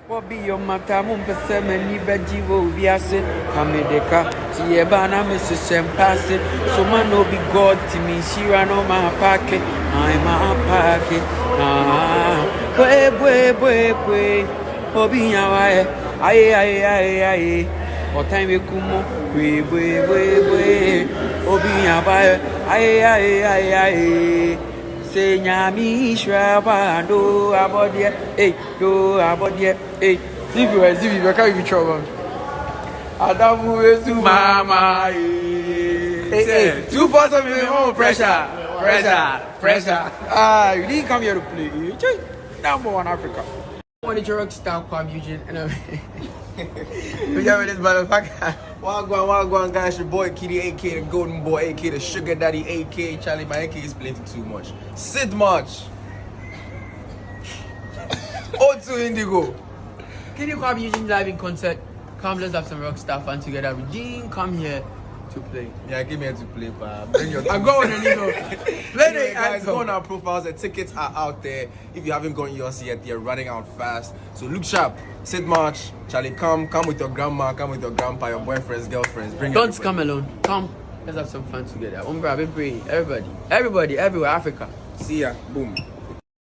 What be your matamum per semen, Bejivo, Viase, Medikal, Tiebana, Mrs. Sam Passing, so man no be God to me, she ran on my pocket, I'm a pocket. Boy, Bobby, aye, what time you come, boy, Bobby, aye. Say nyami shwaba do abodie do abodie zivi can't even trouble Adamu esu mama two parts of your own pressure you didn't come here to play number one Africa one of the rock star Kuami Eugene and we got this motherfucker. Wagwan, guys. Your boy Kidi, aka the Golden Boy, aka the Sugar Daddy, aka Charlie. My aka is plenty too much. Sit much. O2 Indigo. Kidi Kuami Eugene live in concert. Come, let's have some rock star fun together. We didn't come here to play. Yeah, I came here to play, but bring your I go on and you know. Anyway, guys, go on our profiles. The tickets are out there. If you haven't gotten yours yet, they're running out fast. So look sharp. Sit march. Charlie, come with your grandma, come with your grandpa, your boyfriends, girlfriends. Bring Don't come alone. Come. Let's have some fun together. Everybody, everywhere, Africa. See ya. Boom.